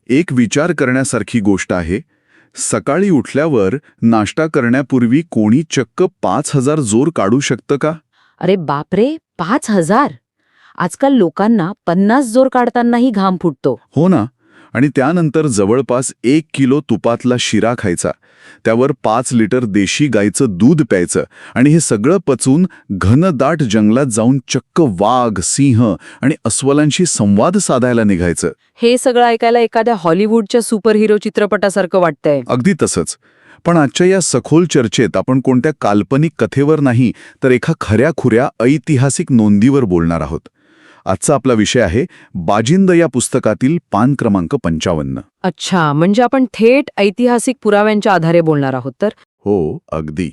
एक विचार करण्यासारखी गोष्ट आहे. सकाळी उठल्यावर नाश्ता करण्यापूर्वी कोणी चक्क 5,000 जोर काढू शकतं का? अरे बापरे, 5,000! आजकाल लोकांना 50 जोर काढतानाही घाम फुटतो. हो ना. आणि त्यानंतर जवळपास 1 किलो तुपातला शिरा खायचा, त्यावर 5 लिटर देशी गाईचं दूध प्यायचं आणि हे सगळं पचवून घनदाट जंगलात जाऊन चक्क वाघ, सिंह आणि अस्वलांशी संवाद साधायला निघायचं. हे सगळं ऐकायला एखाद्या हॉलिवूडच्या सुपरहिरो चित्रपटासारखं वाटतंय. अगदी तसंच. पण आजच्या या सखोल चर्चेत आपण कोणत्या काल्पनिक कथेवर नाही, तर एका खऱ्याखुऱ्या ऐतिहासिक नोंदीवर बोलणार आहोत. आजचा आपला विषय आहे बाजिंद या पुस्तकातील पान क्रमांक 55. अच्छा, म्हणजे आपण थेट ऐतिहासिक पुराव्यांच्या आधारे बोलणार आहोत तर? हो, अगदी.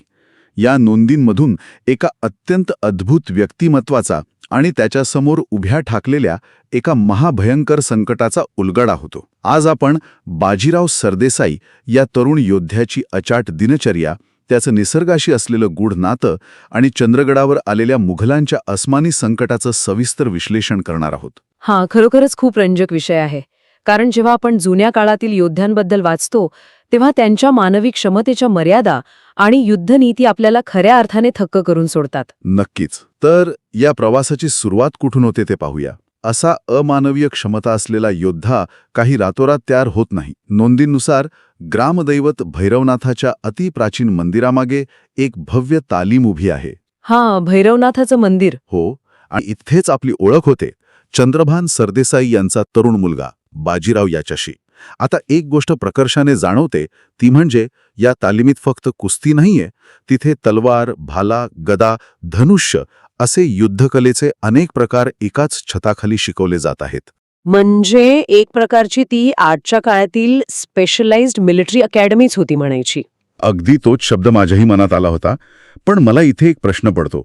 या नोंदींमधून एका अत्यंत अद्भुत व्यक्तिमत्वाचा आणि त्याच्यासमोर उभ्या ठाकलेल्या एका महाभयंकर संकटाचा उलगडा होतो. आज आपण बाजीराव सरदेसाई या तरुण योद्ध्याची अचाट दिनचर्या, त्याचं निसर्गाशी असलेलं गूढ नातं आणि चंद्रगडावर आलेल्या मुघलांच्या अस्मानी संकटाचं सविस्तर विश्लेषण करणार आहोत. हां, खरोखरच खूप रंजक विषय आहे. कारण जेव्हा आपण जुन्या काळातील योद्ध्यांबद्दल वाचतो, तेव्हा त्यांच्या मानवी क्षमतेच्या मर्यादा आणि युद्धनीती आपल्याला खऱ्या अर्थाने थक्क करून सोडतात. नक्कीच. तर या प्रवासाची सुरुवात कुठून होते ते पाहूया. असा अमानवीय क्षमता असलेला योद्धा काही रातोरात तयार होत नाही. नोंदींनुसार ग्रामदैवत भैरवनाथाच्या अतिप्राचीन मंदिरामागे एक भव्य तालीम उभी आहे. हां, भैरवनाथाचं मंदिर. हो, आणि इथेच आपली ओळख होते चंद्रभान सरदेसाई यांचा तरुण मुलगा बाजीराव याच्याशी. आता एक गोष्ट प्रकर्षाने जाणवते, ती म्हणजे या तालिमीत फक्त कुस्ती नाहीये, तिथे तलवार, भाला, गदा, धनुष्य असे युद्धकलेचे अनेक प्रकार एकाच छताखाली शिकवले जात आहेत. म्हणजे एक प्रकारची ती आजच्या काळातील स्पेशलाइज्ड मिलिटरी अकॅडमीच होती म्हणायची. अगदी तोच शब्द माझ्याही मनात आला होता. पण मला इथे एक प्रश्न पडतो.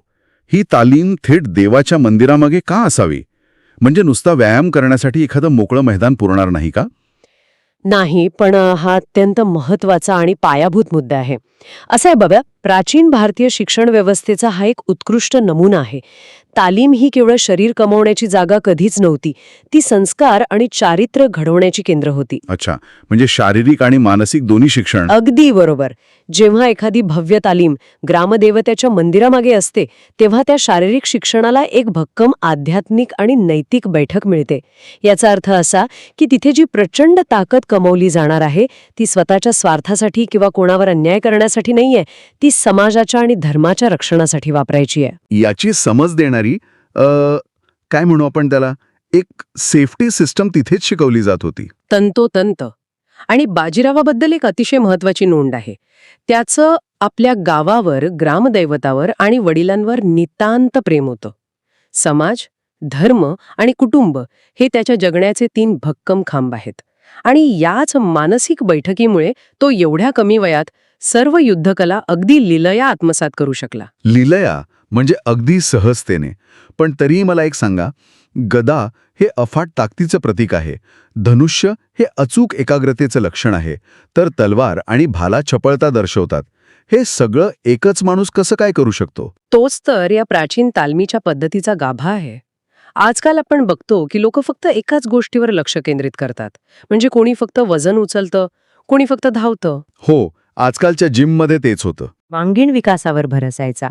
ही तालीम थेट देवाच्या मंदिरामागे का असावी? म्हणजे नुसता व्यायाम करण्यासाठी एखादं मोकळं मैदान पुरणार नाही का? नाही, पण हा अत्यंत महत्वाचा आणि पायाभूत मुद्दा आहे. असं आहे बघा, प्राचीन भारतीय शिक्षण व्यवस्थेचा हा एक उत्कृष्ट नमुना आहे. तालीम ही केवळ शरीर कमवण्याची जागा कधीच नव्हती. ती संस्कार आणि चारित्र्य घडवण्याची केंद्र होती. अच्छा, म्हणजे शारीरिक आणि मानसिक दोन्ही शिक्षण. अगदी बरोबर. जेव्हा एखादी भव्य तालीम ग्रामदेवतेच्या मंदिरामागे असते, तेव्हा त्या शारीरिक शिक्षणाला एक भक्कम आध्यात्मिक आणि नैतिक बैठक मिळते. याचा अर्थ असा की तिथे जी प्रचंड ताकद कमवली जाणार आहे, ती स्वतःच्या स्वार्थासाठी किंवा कोणावर अन्याय करण्यासाठी नाहीये, ती समाजाच्या आणि धर्माच्या रक्षणासाठी वापरायची आहे. याची समज देणारी काय म्हणू आपण त्याला, एक सेफ्टी सिस्टम तिथेच शिकवली जात होती. तंतोतंत. आणि बाजीरावाबद्दल एक अतिशय महत्वाची नोंद आहे. त्याचं आपल्या गावावर, ग्रामदैवतावर आणि वडिलांवर नितांत प्रेम होतं. समाज, धर्म आणि कुटुंब हे त्याच्या जगण्याचे 3 भक्कम खांब आहेत. आणि याच मानसिक बैठकीमुळे तो एवढ्या कमी वयात सर्व युद्धकला अगदी लीलया आत्मसात करू शकला. लीलया म्हणजे अगदी सहजतेने. पण तरीही मला एक सांगा, गदा हे अफाट ताकदीचं प्रतीक आहे, धनुष्य हे अचूक एकाग्रतेचं लक्षण आहे, तर तलवार आणि भाला चपळता दर्शवतात. हे सगळं एकच माणूस कसं काय करू शकतो? तोच तर या प्राचीन तालमीच्या पद्धतीचा गाभा आहे. आजकाल आपण बघतो की लोक फक्त एकाच गोष्टीवर लक्ष केंद्रित करतात. म्हणजे कोणी फक्त वजन उचलतं, कोणी फक्त धावतं. हो, आजकालच्या जिममध्ये तेच होतं. वांगीण विकासावर भर असायचा.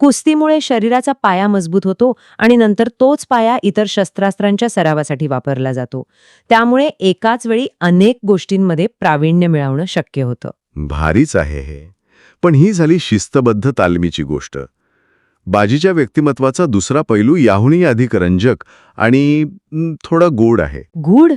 कुस्तीमुळे शरीराचा पाया मजबूत होतो आणि नंतर तोच पाया इतर शस्त्रास्त्रांच्या सरावासाठी वापरला जातो. त्यामुळे एकाच वेळी अनेक गोष्टींमध्ये प्रावीण्य मिळवणं शक्य होतं. भारीच आहे हे. पण ही झाली शिस्तबद्ध तालमीची गोष्ट. बाजीच्या व्यक्तिमत्वाचा दुसरा पैलू याहूनही अधिक रंजक आणि थोडा गोड आहे. गूढ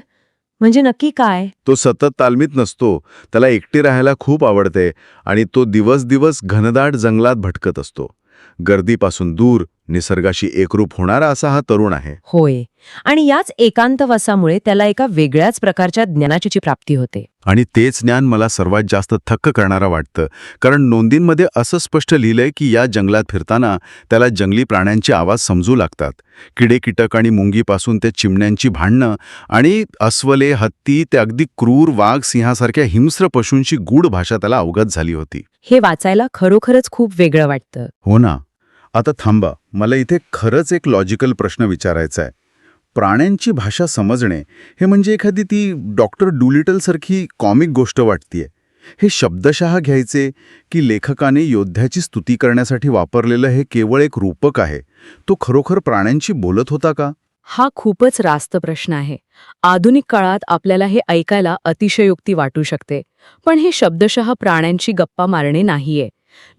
म्हणजे नक्की काय? तो सतत तालमीत नसतो, त्याला एकटे राहायला खूप आवडते आणि तो दिवस दिवस घनदाट जंगलात भटकत असतो. गर्दीपासून दूर, निसर्गाशी एकरूप होणारा असा हा तरुण आहे. होय. आणि याच एकांतवासामुळे त्याला एका वेगळ्याच प्रकारच्या ज्ञानाची प्राप्ती होते. आणि तेच ज्ञान मला सर्वात जास्त थक्क करणारं वाटतं. कारण नोंदींमध्ये असं स्पष्ट लिहिलंय की या जंगलात फिरताना त्याला जंगली प्राण्यांचे आवाज समजू लागतात. किडे कीटक आणि मुंगीपासून ते चिमण्यांची भांडणं आणि अस्वले, हत्ती ते अगदी क्रूर वाघ, सिंहासारख्या हिंस्र पशूंची गूढ भाषा त्याला अवगत झाली होती. हे वाचायला खरोखरच खूप वेगळं वाटतं. हो ना. आता थांबा, मला इथे खरंच एक लॉजिकल प्रश्न विचारायचा आहे. प्राण्यांची भाषा समजणे हे म्हणजे एखादी ती डॉक्टर डुलिटलसारखी कॉमिक गोष्ट वाटतीये. हे शब्दशः घ्यायचे की लेखकाने योद्ध्याची स्तुती करण्यासाठी वापरलेलं हे केवळ एक रूपक आहे? तो खरोखर प्राण्यांशी बोलत होता का? हा खूपच रास्त प्रश्न आहे. आधुनिक काळात आपल्याला हे ऐकायला अतिशयोक्ती वाटू शकते, पण हे शब्दशः प्राण्यांची गप्पा मारणे नाहीये.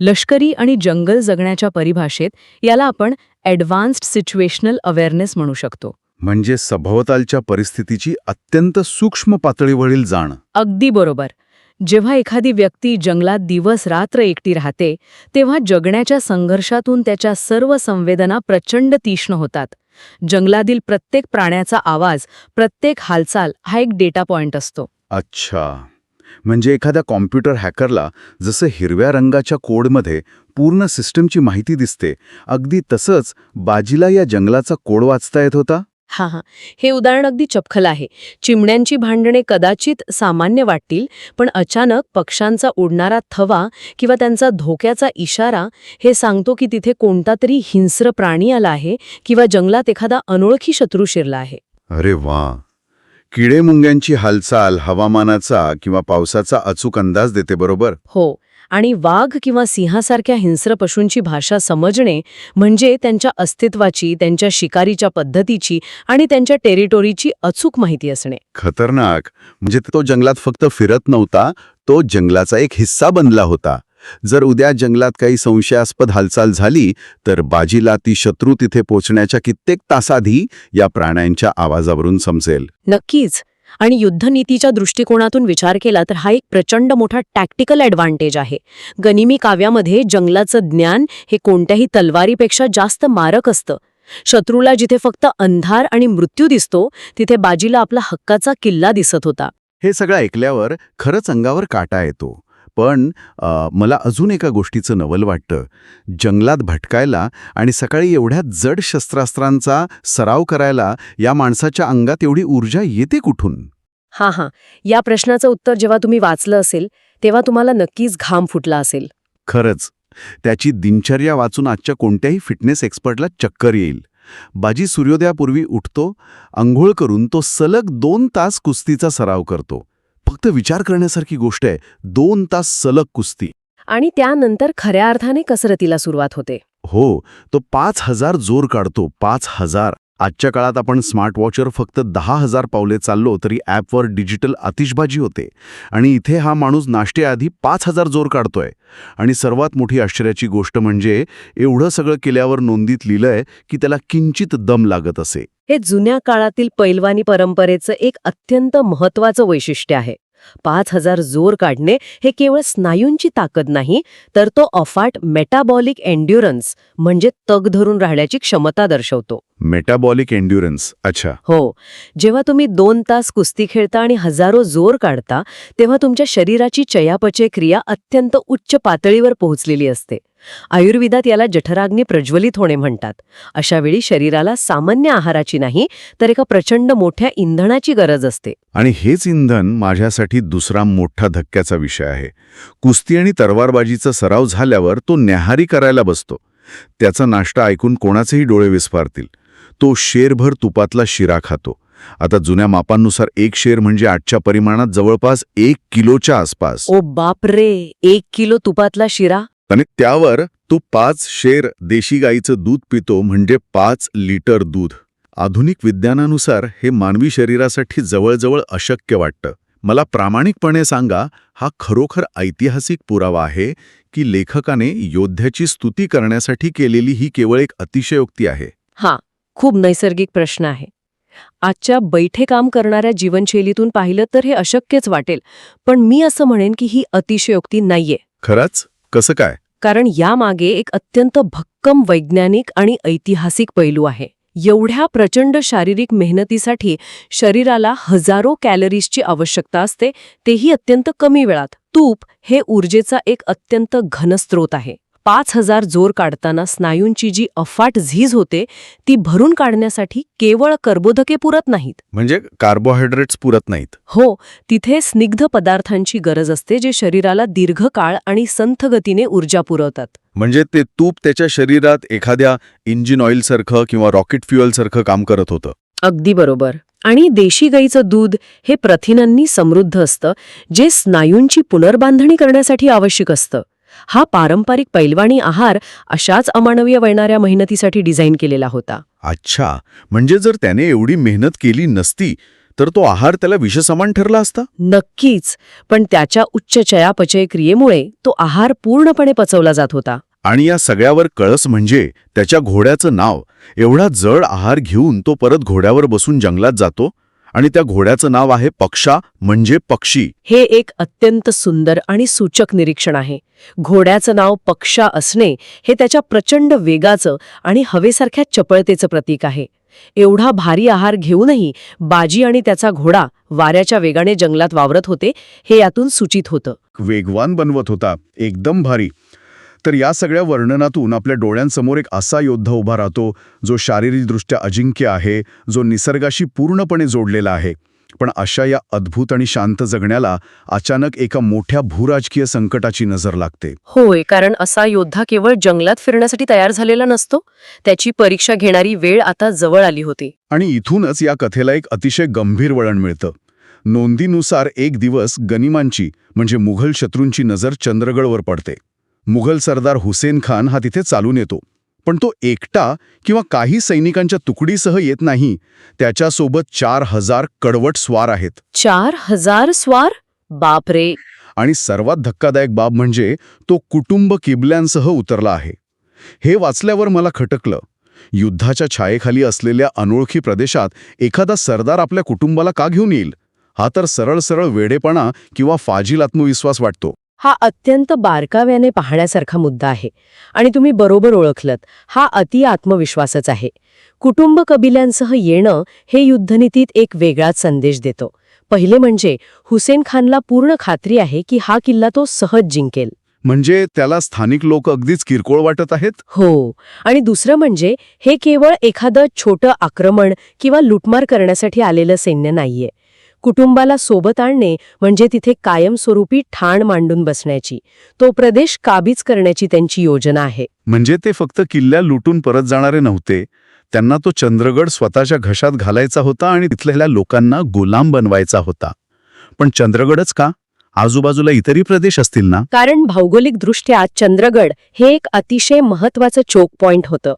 लष्करी आणि जंगल जगण्याच्या परिभाषेत याला आपण ॲडव्हान्स्ड सिच्युएशनल अवेअरनेस म्हणू शकतो. म्हणजे सभोवतालच्या परिस्थितीची अत्यंत सूक्ष्म पातळीवरील जाण. अगदी बरोबर. जेव्हा एखादी व्यक्ती जंगलात दिवस रात्र एकटी राहते, तेव्हा जगण्याच्या संघर्षातून त्याच्या सर्व संवेदना प्रचंड तीक्ष्ण होतात. जंगलातील प्रत्येक प्राण्याचा आवाज, प्रत्येक हालचाल हा एक डेटा पॉइंट असतो. अच्छा, म्हणजे एखाद्या कॉम्प्युटर हॅकरला जसं हिरव्या रंगाच्या कोडमध्ये पूर्ण सिस्टमची माहिती दिसते, अगदी तसंच बाजीला या जंगलाचा कोड वाचता येत होता. हां, हे उदाहरण अगदी चपखल आहे. चिमण्यांची भांडणे कदाचित सामान्य वाटतील, पण अचानक पक्ष्यांचा उडणारा थवा किंवा त्यांचा धोक्याचा इशारा हे सांगतो की तिथे कोणता तरी हिंस्र प्राणी आला आहे किंवा जंगलात एखादा अनोळखी शत्रू शिरला आहे. अरे वा! किडेमुंग्यांची हालचाल हवामानाचा किंवा पावसाचा अचूक अंदाज देते, बरोबर? हो, आणि वाघ किंवा सिंहासारख्या हिंस्र पशूंची भाषा समजणे म्हणजे त्यांच्या अस्तित्वाची, त्यांच्या शिकारीच्या पद्धतीची आणि त्यांच्या टेरिटोरीची अचूक माहिती असणे. खतरनाक. म्हणजे तो जंगलात फक्त फिरत नव्हता, तो जंगलाचा एक हिस्सा बनला होता. जर उद्या जंगलात काही संशयास्पद हालचाल झाली तर बाजीला ती शत्रू तिथे पोचण्याच्या कित्येक तासाआधी या प्राण्यांच्या आवाजावरून समजेल. नक्कीच. आणि युद्धनीतीच्या दृष्टिकोनातून विचार केला तर हा एक प्रचंड मोठा टॅक्टिकल ॲडव्हान्टेज आहे. गनिमी काव्यामध्ये जंगलाचं ज्ञान हे कोणत्याही तलवारीपेक्षा जास्त मारक असतं. शत्रूला जिथे फक्त अंधार आणि मृत्यू दिसतो, तिथे बाजीला आपला हक्काचा किल्ला दिसत होता. हे सगळं ऐकल्यावर खरंच अंगावर काटा येतो. पण मला अजून एका गोष्टीचं नवल वाटतं. जंगलात भटकायला आणि सकाळी एवढ्या जड शस्त्रास्त्रांचा सराव करायला या माणसाच्या अंगात एवढी ऊर्जा येते कुठून? हां, या प्रश्नाचं उत्तर जेव्हा तुम्ही वाचलं असेल, तेव्हा तुम्हाला नक्कीच घाम फुटला असेल. खरंच, त्याची दिनचर्या वाचून आजच्या कोणत्याही फिटनेस एक्सपर्टला चक्कर येईल. बाजी सूर्योदयापूर्वी उठतो, अंघोळ करून तो सलग 2 तास कुस्तीचा सराव करतो. फक्त विचार करण्यासारखी गोष्ट आहे, 2 तास सलग कुस्ती. आणि त्यानंतर खऱ्या अर्थाने कसरतीला सुरुवात होते. हो, तो 5,000 जोर काढतो. 5,000. आजच्या काळात आपण स्मार्ट वॉचवर फक्त 10,000 पावले चाललो तरी ॲपवर डिजिटल आतिषबाजी होते. आणि इथे हा माणूस नाश्त्याआधी 5,000 जोर काढतोय. आणि सर्वात मोठी आश्चर्याची गोष्ट म्हणजे एवढं सगळं केल्यावर नोंदीत लिहिलंय की त्याला किंचित दम लागत असे. हे जुन्या काळातील पैलवानी परंपरेचं एक अत्यंत महत्त्वाचं वैशिष्ट्य आहे. 5,000 जोर काढणे हे केवळ स्नायूंची ताकद नाही, तर तो अफाट मेटाबॉलिक एन्ड्युरन्स म्हणजे तग धरून राहण्याची क्षमता दर्शवतो. Metabolic endurance. अच्छा. हो, जेव्हा तुम्ही 2 तास कुस्ती खेळता आणि हजारो जोर काढता, तेव्हा तुमच्या शरीराची चयापचय क्रिया अत्यंत उच्च पातळीवर पोहोचलेली असते. आयुर्वेदात याला जठराग्नी प्रज्वलित होणे म्हणतात. अशा वेळी शरीराला सामान्य आहाराची नाही, तर एका प्रचंड मोठ्या इंधनाची गरज असते. आणि हेच इंधन माझ्यासाठी दुसरा मोठा धक्क्याचा विषय आहे. कुस्ती आणि तलवारबाजीचा सराव झाल्यावर तो न्याहारी करायला बसतो. त्याचा नाश्ता ऐकून कोणाचेही डोळे विस्फारतील. तो शेरभर तुपातला शिरा खातो. आता जुन्या मापांनुसार 1 शेर म्हणजे आजच्या परिमाणात जवळपास 1 किलोच्या आसपास. ओ बापरे, 1 किलो तुपातला शिरा. आणि त्यावर तो 5 शेर देशी गाईचं दूध पितो, म्हणजे 5 लिटर दूध. आधुनिक विज्ञानानुसार हे मानवी शरीरासाठी जवळजवळ अशक्य वाटतं. मला प्रामाणिकपणे सांगा, हा खरोखर ऐतिहासिक पुरावा आहे की लेखकाने योद्ध्याची स्तुती करण्यासाठी केलेली ही केवळ एक अतिशयोक्ती आहे? हा खूप नैसर्गिक प्रश्न आहे. आजच्या बैठे काम करणाऱ्या जीवनशैलीतून पाहिलं तर हे अशक्यच वाटेल, पण मी असं म्हणेन की ही अतिशयोक्ती नाहीये. खरंच? कसं काय? कारण यामागे एक अत्यंत भक्कम वैज्ञानिक आणि ऐतिहासिक पैलू आहे. एवढ्या प्रचंड शारीरिक मेहनतीसाठी शरीराला हजारो कॅलरीजची आवश्यकता असते, तेही अत्यंत कमी वेळात. तूप हे ऊर्जेचा एक अत्यंत घन स्रोत आहे. 5,000 जोर काढताना स्नायूंची जी अफाट झीज होते, ती भरून काढण्यासाठी केवळ कर्बोदके पुरत नाहीत. म्हणजे कार्बोहायड्रेट्स पुरत नाहीत? हो, तिथे स्निग्ध पदार्थांची गरज असते जे शरीराला दीर्घकाळ आणि संथ गतीने ऊर्जा पुरवतात. म्हणजे ते तूप त्याच्या शरीरात एखाद्या इंजिन ऑइलसारखं किंवा रॉकेट फ्युएलसारखं काम करत होतं? अगदी बरोबर. आणि देशी गाईचं दूध हे प्रथिनांनी समृद्ध असतं, जे स्नायूंची पुनर्बांधणी करण्यासाठी आवश्यक असतं. हा पारंपरिक पैलवानी आहार अशाच अमानवीय वळणाऱ्या मेहनतीसाठी डिझाईन केलेला होता. अच्छा, म्हणजे जर त्याने एवढी मेहनत केली नसती तर तो आहार त्याला विषसमान ठरला असता? नक्कीच. पण त्याच्या उच्च चयापचय क्रियेमुळे तो आहार पूर्णपणे पचवला जात होता. आणि या सगळ्यावर कळस म्हणजे त्याच्या घोड्याचं नाव. एवढा जड आहार घेऊन तो परत घोड्यावर बसून जंगलात जातो आणि त्या घोड्याचं नाव आहे पक्षा, म्हणजे पक्षी. हे एक अत्यंत सुंदर आणि सूचक निरीक्षण आहे. घोड्याचं नाव पक्षा असणे हे त्याच्या प्रचंड वेगाचं आणि हवेसारख्या चपळतेचं प्रतीक आहे. एवढा भारी आहार घेऊनही बाजी आणि त्याचा घोडा वाऱ्याच्या वेगाने जंगलात वावरत होते, हे यातून सूचित होतं. वेगवान बनवत होता, एकदम भारी. तर या सगळ्या वर्णनातून आपल्या डोळ्यांसमोर एक असा योद्धा उभा राहतो जो शारीरिकदृष्ट्या अजिंक्य आहे, जो निसर्गाशी पूर्णपणे जोडलेला आहे. पण अशा या अद्भुत आणि शांत जगण्याला अचानक एका मोठ्या भूराजकीय संकटाची नजर लागते. होय, कारण असा योद्धा केवळ जंगलात फिरण्यासाठी तयार झालेला नसतो. त्याची परीक्षा घेणारी वेळ आता जवळ आली होती. आणि इथूनच या कथेला एक अतिशय गंभीर वळण मिळतं. नोंदीनुसार एक दिवस गनिमांची म्हणजे मुघल शत्रूंची नजर चंद्रगडवर पडते. मुघल सरदार हुसेन खान हा तिथे चालून येतो. पण तो एकटा किंवा काही सैनिकांच्या तुकडीसह येत नाही. त्याच्यासोबत 4,000 कडवट स्वार आहेत. 4,000 स्वार? बापरे! आणि सर्वात धक्कादायक बाब म्हणजे तो कुटुंब किबल्यांसह उतरला आहे. हे वाचल्यावर मला खटकलं. युद्धाच्या छायेखाली असलेल्या अनोळखी प्रदेशात एखादा सरदार आपल्या कुटुंबाला का घेऊन येईल? हा तर सरळ सरळ वेडेपणा किंवा फाजील आत्मविश्वास वाटतो. हा अत्यंत बारकाव्याने पाहण्यासारखा मुद्दा आहे. आणि तुम्ही बरोबर ओळखलत, हा अति आत्मविश्वासच आहे. कुटुंब कबिल्यांसह येणं हे युद्धनीतीत एक वेगळाच संदेश देतो. पहिले म्हणजे हुसेन खानला पूर्ण खात्री आहे की हा किल्ला तो सहज जिंकेल. म्हणजे त्याला स्थानिक लोक अगदीच किरकोळ वाटत आहेत? हो. आणि दुसरं म्हणजे हे केवळ एखादं छोटं आक्रमण किंवा लुटमार करण्यासाठी आलेलं सैन्य नाहीये. कुटुंबाला सोबत आणणे म्हणजे तिथे कायमस्वरूपी ठाण मांडून बसण्याची, तो प्रदेश काबीज करण्याची त्यांची योजना आहे. म्हणजे ते फक्त किल्ल्या लुटून परत जाणारे नव्हते. त्यांना तो चंद्रगड स्वतःच्या घशात घालायचा होता आणि तिथल्या लोकांना गुलाम बनवायचा होता. पण चंद्रगडच का? आजूबाजूला इतरही प्रदेश असतील ना? कारण भौगोलिकदृष्ट्या चंद्रगड हे एक अतिशय महत्वाचं चोक पॉइंट होतं.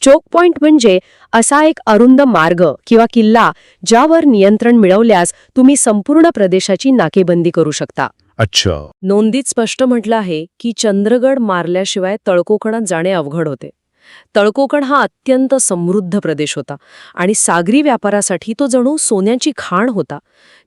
चोक पॉइंट म्हणजे असा एक अरुंद मार्ग किंवा किल्ला ज्यावर नियंत्रण मिळवल्यास तुम्ही संपूर्ण प्रदेशाची नाकेबंदी करू शकता. अच्छा. नोंदीत स्पष्ट म्हटलं आहे की चंद्रगड मारल्याशिवाय तळकोकणात जाणे अवघड होते. तळकोकण हा अत्यंत समृद्ध प्रदेश होता आणि सागरी व्यापारासाठी तो जणू सोन्याची खाण होता.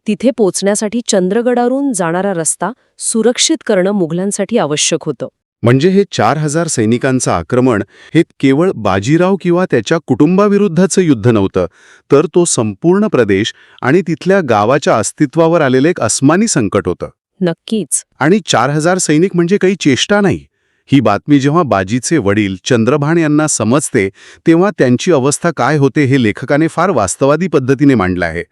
तिथे पोचण्यासाठी चंद्रगडावरून जाणारा रस्ता सुरक्षित करणं मुघलांसाठी आवश्यक होतं. म्हणजे हे 4,000 सैनिकांचं आक्रमण हे केवळ बाजीराव किंवा त्याच्या कुटुंबाविरुद्धचं युद्ध नव्हतं, तर तो संपूर्ण प्रदेश आणि तिथल्या गावाच्या अस्तित्वावर आलेलं एक अस्मानी संकट होतं. नक्कीच. आणि 4,000 सैनिक म्हणजे काही चेष्टा नाही. ही बातमी जेव्हा बाजीचे वडील चंद्रभान यांना समजते तेव्हा त्यांची अवस्था काय होते हे लेखकाने फार वास्तवादी पद्धतीने मांडलं आहे.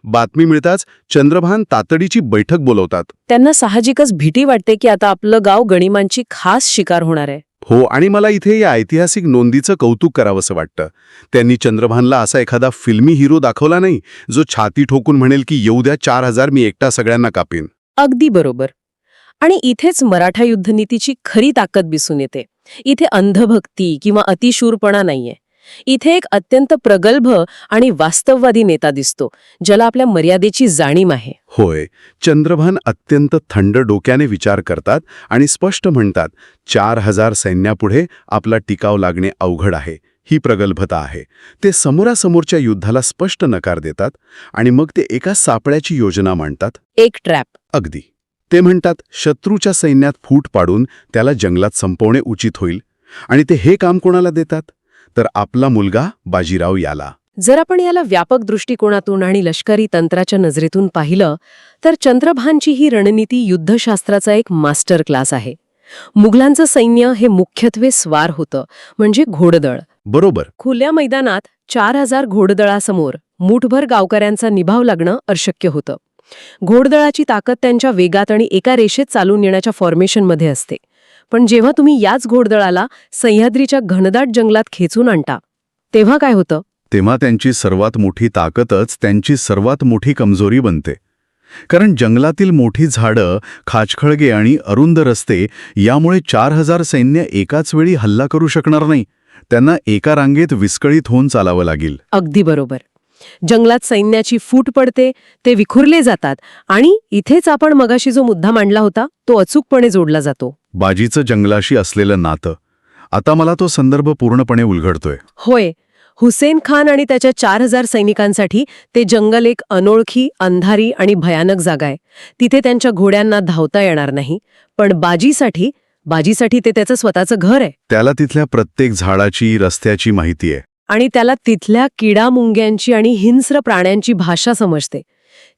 बातमी मिळताच चंद्रभान तातडीची बैठक बोलवतात. त्यांना साहजिकच भीती वाटते की आता आपलं गाव गनिमांची खास शिकार होणार आहे. हो, आणि मला इथे या ऐतिहासिक नोंदीचं कौतुक करावंसं वाटतं. त्यांनी चंद्रभानला असा एखादा फिल्मी हिरो दाखवला नाही जो छाती ठोकून म्हणेल की येऊ द्या 4,000, मी एकटा सगळ्यांना कापीन. अगदी बरोबर. आणि इथेच मराठा युद्धनीतीची खरी ताकद दिसून येते. इथे अंधभक्ती किंवा अतिशूरपणा नाहीये. इथे एक अत्यंत प्रगल्भ आणि वास्तववादी नेता दिसतो, ज्याला आपल्या मर्यादेची जाणीव आहे. होय, चंद्रभान अत्यंत थंड डोक्याने विचार करतात आणि स्पष्ट म्हणतात, 4,000 सैन्यापुढे आपला टिकाव लागणे अवघड आहे. ही प्रगल्भता आहे. ते समोरासमोरच्या युद्धाला स्पष्ट नकार देतात आणि मग ते एका सापळ्याची योजना मांडतात. एक ट्रॅप. अगदी. ते म्हणतात, शत्रूच्या सैन्यात फूट पाडून त्याला जंगलात संपवणे उचित होईल. आणि ते हे काम कोणाला देतात? तर आपला मुलगा बाजीराव याला. जर आपण याला व्यापक दृष्टिकोनातून आणि लष्करी तंत्राच्या नजरेतून पाहिलं तर चंद्रभानची ही रणनीती युद्धशास्त्राचा एक मास्टर क्लास आहे. मुघलांचं सैन्य हे मुख्यत्वे स्वार होतं, म्हणजे घोडदळ. बरोबर. खुल्या मैदानात 4,000 घोडदळासमोर मूठभर गावकऱ्यांचा निभाव लागणं अशक्य होतं. घोडदळाची ताकद त्यांच्या वेगात आणि एका रेषेत चालून येण्याच्या फॉर्मेशनमध्ये असते. पण जेव्हा तुम्ही याच घोडदळाला सह्याद्रीच्या घनदाट जंगलात खेचून आणता तेव्हा काय होतं? तेव्हा त्यांची सर्वात मोठी ताकदच त्यांची सर्वात मोठी कमजोरी बनते. कारण जंगलातील मोठी झाडं, खाचखळगे आणि अरुंद रस्ते यामुळे 4000 सैन्य एकाच वेळी हल्ला करू शकणार नाही. त्यांना एका रांगेत विस्कळीत होऊन चालावं लागेल. अगदी बरोबर. जंगलात सैन्याची फूट पडते, ते विखुरले जातात आणि इथेच आपण मगाशी जो मुद्दा मांडला होता तो अचूकपणे जोडला जातो. बाजीचं जंगलाशी असलेलं नातं. आता मला तो संदर्भ पूर्णपणे उलगडतोय. होय, हुसेन खान आणि त्याच्या 4000 सैनिकांसाठी ते जंगल एक अनोळखी, अंधारी आणि भयानक जागा आहे. तिथे त्यांच्या घोड्यांना धावता येणार नाही. पण बाजीसाठी ते त्याचं स्वतःचं घर आहे. त्याला तिथल्या प्रत्येक झाडाची, रस्त्याची माहिती आहे. आणि त्याला तिथल्या किडामुंग्यांची आणि हिंस्र प्राण्यांची भाषा समजते.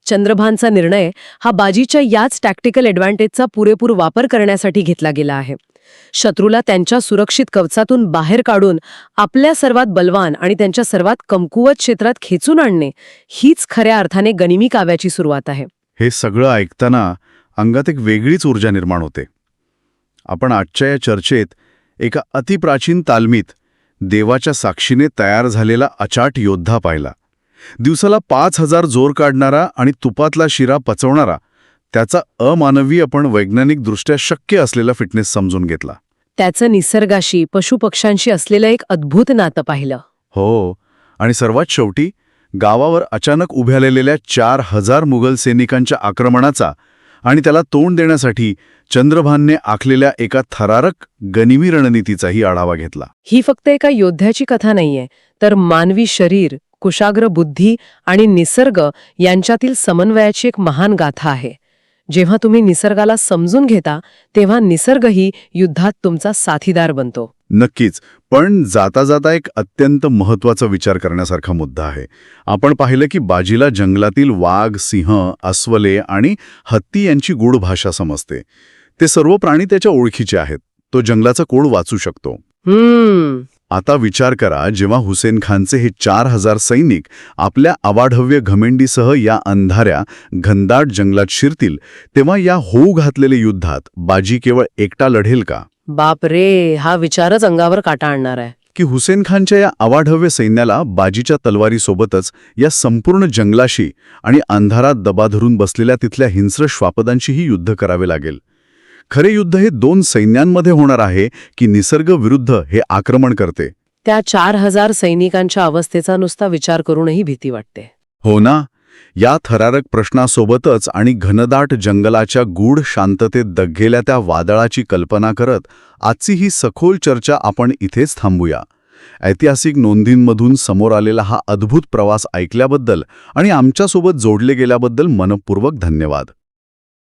चंद्रभानचा निर्णय हा बाजीच्या याच टॅक्टिकल ॲडव्हान्टेजचा पुरेपूर वापर करण्यासाठी घेतला गेला आहे. शत्रूला त्यांच्या सुरक्षित कवचातून बाहेर काढून आपल्या सर्वात बलवान आणि त्यांच्या सर्वात कमकुवत क्षेत्रात खेचून आणणे, हीच खऱ्या अर्थाने गनिमी काव्याची सुरुवात आहे. हे सगळं ऐकताना अंगात एक वेगळीच ऊर्जा निर्माण होते. आपण आजच्या या चर्चेत एका अतिप्राचीन तालमीत देवाच्या साक्षीने तयार झालेला अचाट योद्धा पाहिला. दिवसाला 5000 जोर काढणारा आणि तुपातला शिरा पचवणारा, त्याचा अमानवीय पण वैज्ञानिकदृष्ट्या शक्य असलेला फिटनेस समजून घेतला. त्याचं निसर्गाशी, पशुपक्ष्यांशी असलेलं एक अद्भुत नातं पाहिलं. हो, आणि सर्वात शेवटी गावावर अचानक उभ्यालेल्या 4000 मुघल सैनिकांच्या आक्रमणाचा आणि त्याला तोंड देण्यासाठी चंद्रभानने आखलेल्या एका थरारक गनिमी रणनीतीचाही आढावा घेतला. ही फक्त एका योद्ध्याची कथा नाहीये, तर मानवी शरीर, कुशाग्र बुद्धी आणि निसर्ग यांच्यातील समन्वयाची एक महान गाथा आहे. जेव्हा तुम्ही निसर्गाला समजून घेता, तेव्हा निसर्गही युद्धात तुमचा साथीदार बनतो. नक्कीच. पण जाता जाता एक अत्यंत महत्त्वाचा विचार करण्यासारखा मुद्दा आहे. आपण पाहिलं की बाजीला जंगलातील वाघ, सिंह, अस्वले आणि हत्ती यांची गूढ भाषा समजते. ते सर्व प्राणी त्याच्या ओळखीचे आहेत. तो जंगलाचा कोड वाचू शकतो. आता विचार करा, जेव्हा हुसेन खानचे हे 4000 सैनिक आपल्या अवाढव्य घमेंडीसह या अंधाऱ्या, घनदाट जंगलात शिरतील, तेव्हा या होऊ घातलेल्या युद्धात बाजी केवळ एकटा लढेल का? बाप रे, हा विचारच अंगावर काटा आणणार आहे. की हुसेन खानच्या या अवाढव्य सैन्याला बाजीच्या तलवारीसोबतच या संपूर्ण जंगलाशी आणि अंधारात दबा धरून बसलेल्या तिथल्या हिंस्र श्वापदांशीही युद्ध करावे लागेल. खरे युद्ध हे 2 सैन्यांमध्ये होणार आहे की निसर्ग विरुद्ध हे आक्रमण करते? त्या 4000 सैनिकांच्या अवस्थेचा नुसता विचार करूनही भीती वाटते. हो ना. या थरारक प्रश्नासोबतच आणि घनदाट जंगलाच्या गूढ शांततेत दग्गेल्या त्या वादळाची कल्पना करत आजची ही सखोल चर्चा आपण इथेच थांबूया. ऐतिहासिक नोंदींमधून समोर आलेला हा अद्भुत प्रवास ऐकल्याबद्दल आणि आमच्यासोबत जोडले गेल्याबद्दल मनपूर्वक धन्यवाद.